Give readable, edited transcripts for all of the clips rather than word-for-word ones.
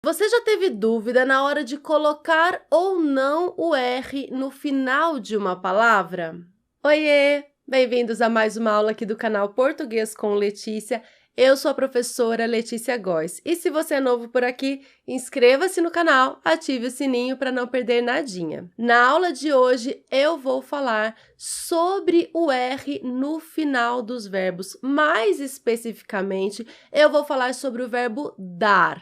Você já teve dúvida na hora de colocar ou não o R no final de uma palavra? Oiê! Bem-vindos a mais uma aula aqui do canal Português com Letícia. Eu sou a professora Letícia Góes. E se você é novo por aqui, inscreva-se no canal, ative o sininho para não perder nadinha. Na aula de hoje, eu vou falar sobre o R no final dos verbos. Mais especificamente, eu vou falar sobre o verbo dar.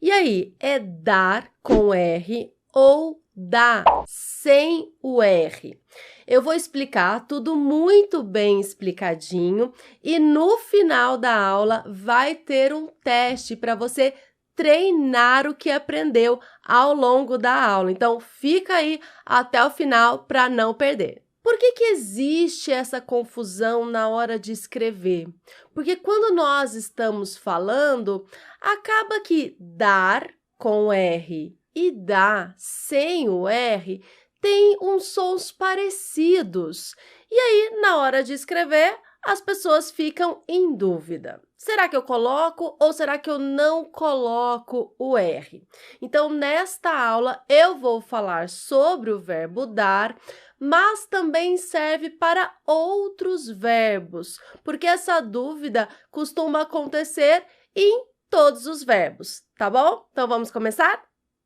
E aí, é dar com R ou dar sem o R? Eu vou explicar tudo muito bem explicadinho e no final da aula vai ter um teste para você treinar o que aprendeu ao longo da aula. Então, fica aí até o final para não perder. Por que existe essa confusão na hora de escrever? Porque quando nós estamos falando, acaba que dar com R e dar sem o R tem uns sons parecidos. E aí, na hora de escrever, as pessoas ficam em dúvida. Será que eu coloco ou será que eu não coloco o R? Então, nesta aula, eu vou falar sobre o verbo dar, mas também serve para outros verbos, porque essa dúvida costuma acontecer em todos os verbos, tá bom? Então, vamos começar?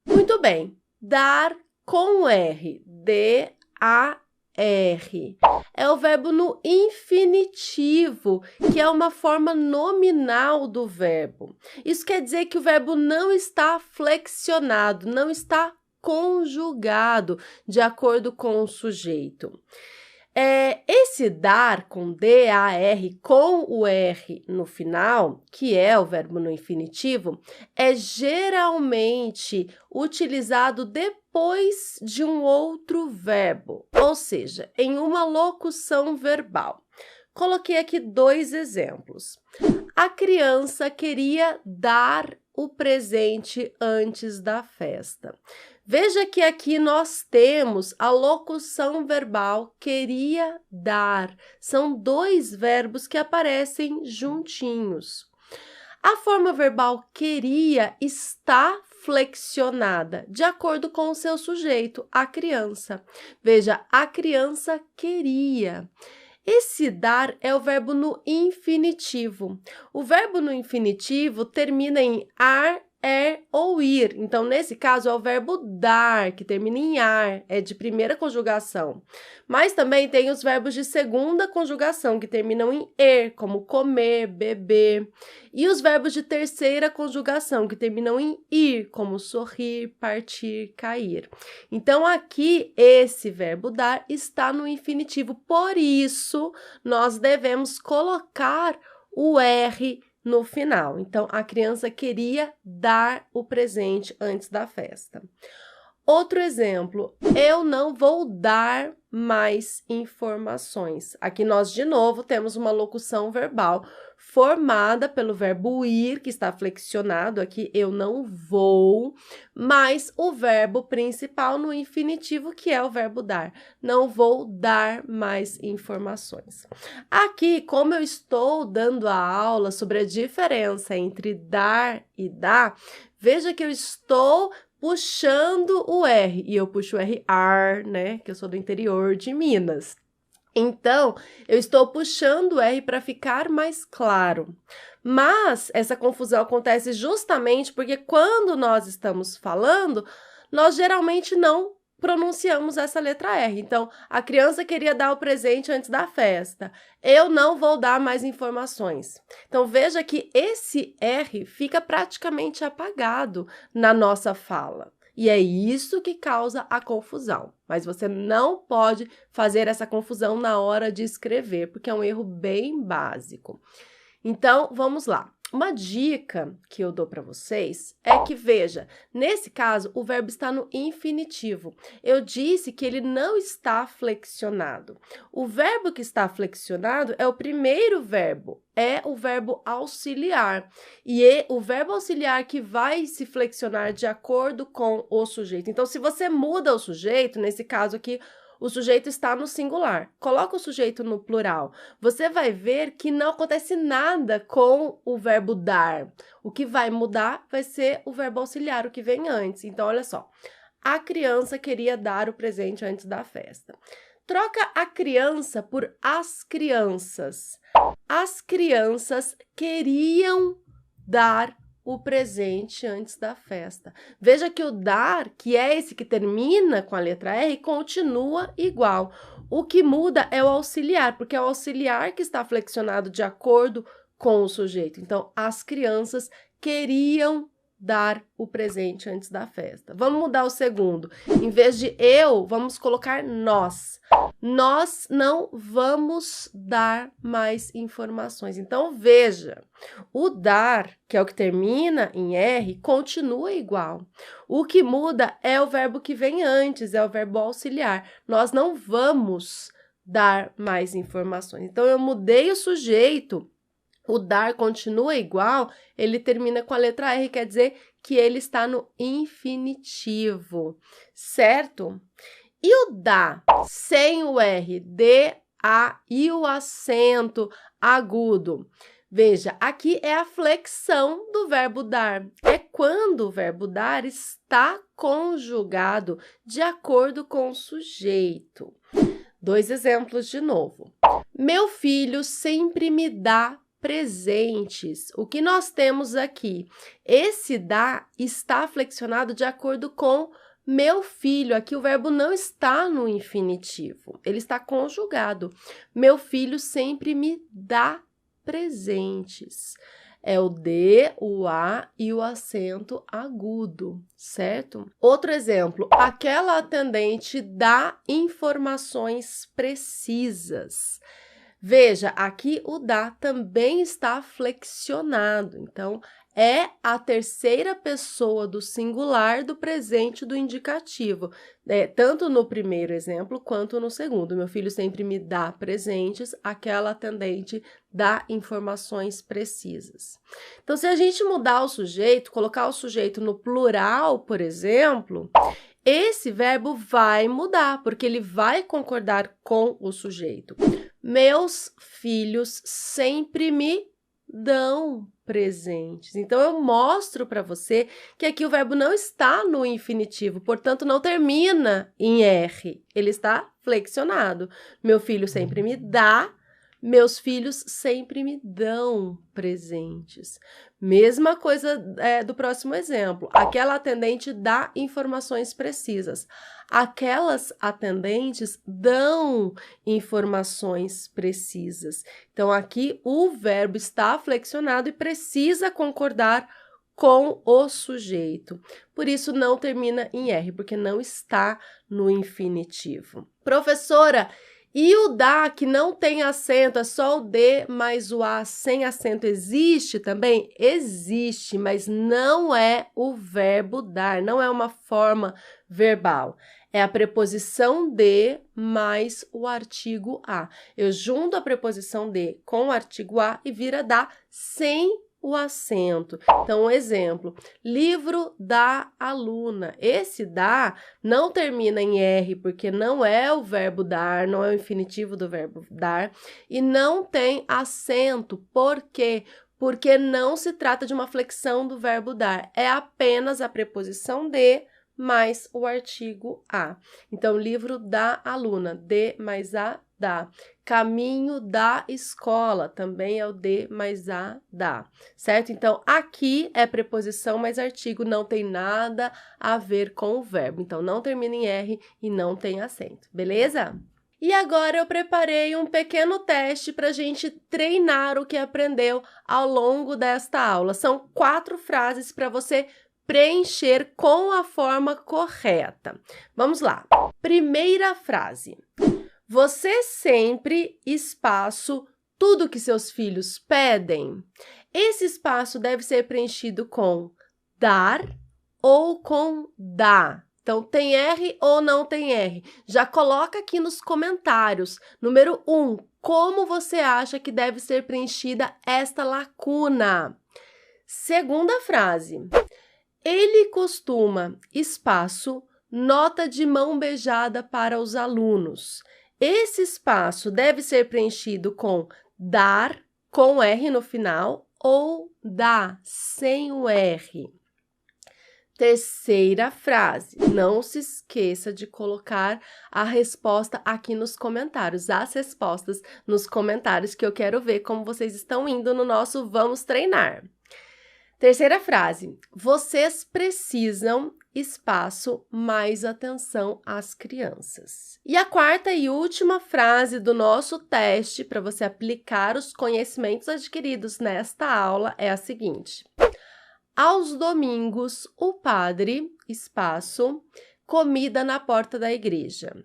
Muito bem. Dar com R, D-A-R. É o verbo no infinitivo, que é uma forma nominal do verbo. Isso quer dizer que o verbo não está flexionado, não está conjugado de acordo com o sujeito. Esse dar com D-A-R, com o R no final, que é o verbo no infinitivo, é geralmente utilizado depois de um outro verbo, ou seja, em uma locução verbal. Coloquei aqui dois exemplos. A criança queria dar o presente antes da festa. Veja que aqui nós temos a locução verbal queria dar. São dois verbos que aparecem juntinhos. A forma verbal queria está flexionada, de acordo com o seu sujeito, a criança. Veja, a criança queria. Esse dar é o verbo no infinitivo. O verbo no infinitivo termina em ar, ou ir. Então, nesse caso, é o verbo dar, que termina em ar, é de primeira conjugação. Mas também tem os verbos de segunda conjugação, que terminam em er, como comer, beber. E os verbos de terceira conjugação, que terminam em ir, como sorrir, partir, cair. Então, aqui, esse verbo dar está no infinitivo. Por isso, nós devemos colocar o R no final. Então, a criança queria dar o presente antes da festa. Outro exemplo, eu não vou dar mais informações. Aqui nós, de novo, temos uma locução verbal formada pelo verbo ir, que está flexionado aqui, eu não vou, mais o verbo principal no infinitivo, que é o verbo dar. Não vou dar mais informações. Aqui, como eu estou dando a aula sobre a diferença entre dar e dá, veja que eu estou puxando o R, e eu puxo o R ar, né, que eu sou do interior de Minas. Então, eu estou puxando o R para ficar mais claro. Mas essa confusão acontece justamente porque quando nós estamos falando, nós geralmente não pronunciamos essa letra R. Então, a criança queria dar o presente antes da festa. Eu não vou dar mais informações. Então, veja que esse R fica praticamente apagado na nossa fala. E é isso que causa a confusão. Mas você não pode fazer essa confusão na hora de escrever, porque é um erro bem básico. Então, vamos lá. Uma dica que eu dou para vocês é que, veja, nesse caso, o verbo está no infinitivo. Eu disse que ele não está flexionado. O verbo que está flexionado é o primeiro verbo, é o verbo auxiliar. E é o verbo auxiliar que vai se flexionar de acordo com o sujeito. Então, se você muda o sujeito, nesse caso aqui, o sujeito está no singular. Coloca o sujeito no plural. Você vai ver que não acontece nada com o verbo dar. O que vai mudar vai ser o verbo auxiliar, o que vem antes. Então, olha só. A criança queria dar o presente antes da festa. Troca a criança por as crianças. As crianças queriam dar o presente antes da festa. Veja que o dar, que é esse que termina com a letra R, continua igual. O que muda é o auxiliar, porque é o auxiliar que está flexionado de acordo com o sujeito. Então, as crianças queriam dar o presente antes da festa. Vamos mudar o segundo. Em vez de eu, vamos colocar nós. Nós não vamos dar mais informações. Então, veja, o dar, que é o que termina em R, continua igual. O que muda é o verbo que vem antes, é o verbo auxiliar. Nós não vamos dar mais informações. Então, eu mudei o sujeito. O dar continua igual, ele termina com a letra R, quer dizer que ele está no infinitivo, certo? E o dá, sem o R, D-A e o acento agudo. Veja, aqui é a flexão do verbo dar. É quando o verbo dar está conjugado de acordo com o sujeito. 2 exemplos de novo. Meu filho sempre me dá presentes. O que nós temos aqui? Esse dá está flexionado de acordo com meu filho. Aqui o verbo não está no infinitivo, ele está conjugado. Meu filho sempre me dá presentes. É o D, o A e o acento agudo, certo? Outro exemplo, aquela atendente dá informações precisas. Veja, aqui o dá também está flexionado, então, é a terceira pessoa do singular do presente do indicativo, tanto no primeiro exemplo quanto no segundo. Meu filho sempre me dá presentes, aquela atendente dá informações precisas. Então, se a gente mudar o sujeito, colocar o sujeito no plural, por exemplo, esse verbo vai mudar, porque ele vai concordar com o sujeito. Meus filhos sempre me dão presentes. Então, eu mostro para você que aqui o verbo não está no infinitivo, portanto, não termina em R. Ele está flexionado. Meu filho sempre me dá, meus filhos sempre me dão presentes. Mesma coisa do próximo exemplo. Aquela atendente dá informações precisas. Aquelas atendentes dão informações precisas. Então, aqui o verbo está flexionado e precisa concordar com o sujeito. Por isso, não termina em R, porque não está no infinitivo. Professora, e o dá que não tem acento, é só o D mais o A sem acento, existe também? Existe, mas não é o verbo dar, não é uma forma verbal. É a preposição de mais o artigo a. Eu junto a preposição de com o artigo a e vira dá sem o acento. Então, um exemplo, livro da aluna. Esse dá não termina em R, porque não é o verbo dar, não é o infinitivo do verbo dar, e não tem acento. Por quê? Porque não se trata de uma flexão do verbo dar, é apenas a preposição de mais o artigo a. Então, livro da aluna, de mais a, dá. Caminho da escola, também é o de mais a, dá, certo? Então, aqui é preposição mais artigo, não tem nada a ver com o verbo. Então, não termina em R e não tem acento, beleza? E agora eu preparei um pequeno teste para a gente treinar o que aprendeu ao longo desta aula. São 4 frases para você preencher com a forma correta. Vamos lá. Primeira frase. Você sempre, espaço, tudo que seus filhos pedem. Esse espaço deve ser preenchido com dar ou com dá. Então, tem R ou não tem R? Já coloca aqui nos comentários. Número 1, como você acha que deve ser preenchida esta lacuna? Segunda frase. Ele costuma, espaço, nota de mão beijada para os alunos. Esse espaço deve ser preenchido com dar, com R no final, ou dá, sem o R. Terceira frase, não se esqueça de colocar a resposta aqui nos comentários, as respostas nos comentários, que eu quero ver como vocês estão indo no nosso Vamos Treinar. Terceira frase, vocês precisam, espaço, mais atenção às crianças. E a quarta e última frase do nosso teste para você aplicar os conhecimentos adquiridos nesta aula é a seguinte: aos domingos, o padre, espaço, comida na porta da igreja.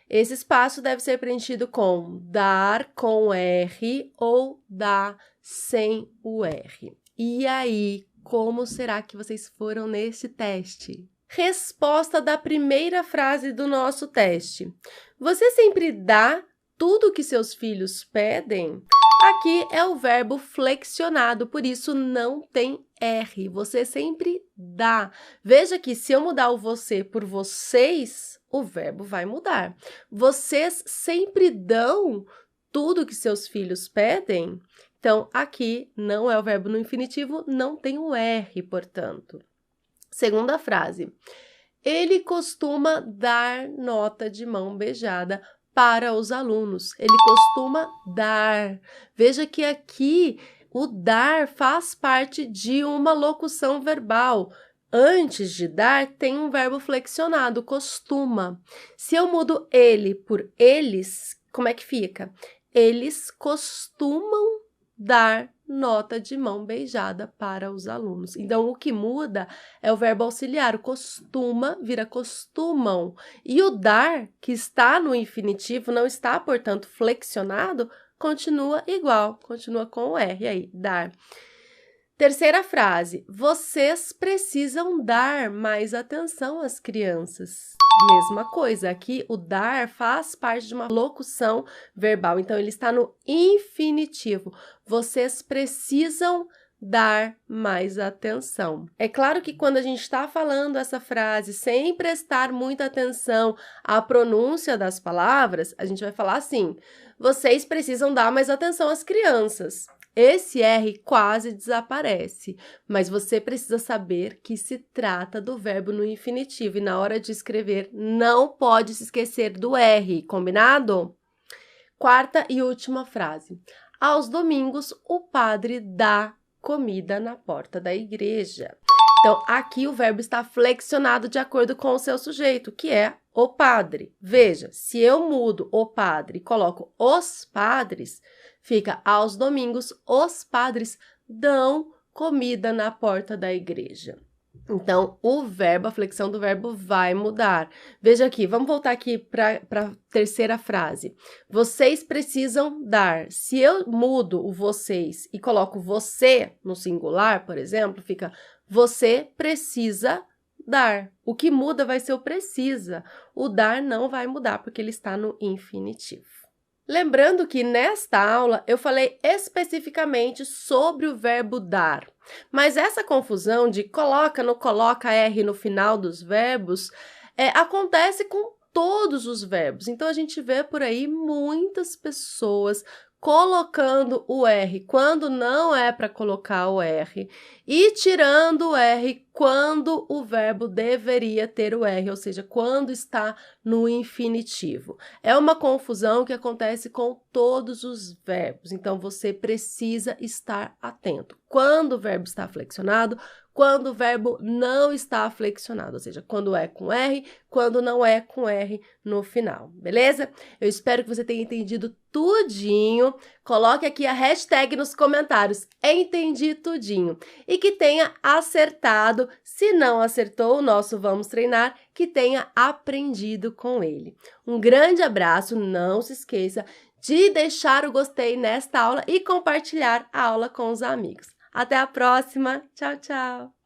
Esse espaço deve ser preenchido com dar com R ou dar sem o R. E aí, como será que vocês foram nesse teste? Resposta da primeira frase do nosso teste. Você sempre dá tudo o que seus filhos pedem? Aqui é o verbo flexionado, por isso não tem R. Você sempre dá. Veja que se eu mudar o você por vocês, o verbo vai mudar. Vocês sempre dão tudo que seus filhos pedem? Então, aqui não é o verbo no infinitivo, não tem o R, portanto. Segunda frase. Ele costuma dar nota de mão beijada para os alunos. Ele costuma dar. Veja que aqui o dar faz parte de uma locução verbal. Antes de dar, tem um verbo flexionado, costuma. Se eu mudo ele por eles, como é que fica? Eles costumam dar nota de mão beijada para os alunos. Então, o que muda é o verbo auxiliar. O costuma vira costumam. E o dar, que está no infinitivo, não está, portanto, flexionado, continua igual, continua com o R aí, dar. Terceira frase, vocês precisam dar mais atenção às crianças. Mesma coisa, aqui o dar faz parte de uma locução verbal, então ele está no infinitivo. Vocês precisam dar mais atenção. É claro que quando a gente está falando essa frase sem prestar muita atenção à pronúncia das palavras, a gente vai falar assim, vocês precisam dar mais atenção às crianças. Esse R quase desaparece, mas você precisa saber que se trata do verbo no infinitivo e na hora de escrever não pode se esquecer do R, combinado? Quarta e última frase. Aos domingos, o padre dá comida na porta da igreja. Então, aqui o verbo está flexionado de acordo com o seu sujeito, que é o padre. Veja, se eu mudo o padre e coloco os padres, fica aos domingos, os padres dão comida na porta da igreja. Então, o verbo, a flexão do verbo vai mudar. Veja aqui, vamos voltar aqui para a terceira frase. Vocês precisam dar. Se eu mudo o vocês e coloco você no singular, por exemplo, fica você precisa dar. O que muda vai ser o precisa. O dar não vai mudar, porque ele está no infinitivo. Lembrando que nesta aula eu falei especificamente sobre o verbo dar, mas essa confusão de coloca, não coloca R no final dos verbos acontece com todos os verbos. Então, a gente vê por aí muitas pessoas colocando o R quando não é para colocar o R e tirando o R quando o verbo deveria ter o R, ou seja, quando está no infinitivo. É uma confusão que acontece com todos os verbos, então você precisa estar atento. Quando o verbo está flexionado, quando o verbo não está flexionado, ou seja, quando é com R, quando não é com R no final, beleza? Eu espero que você tenha entendido tudinho. Coloque aqui a hashtag nos comentários, entendi tudinho. E que tenha acertado, se não acertou o nosso Vamos Treinar, que tenha aprendido com ele. Um grande abraço, não se esqueça de deixar o gostei nesta aula e compartilhar a aula com os amigos. Até a próxima. Tchau, tchau.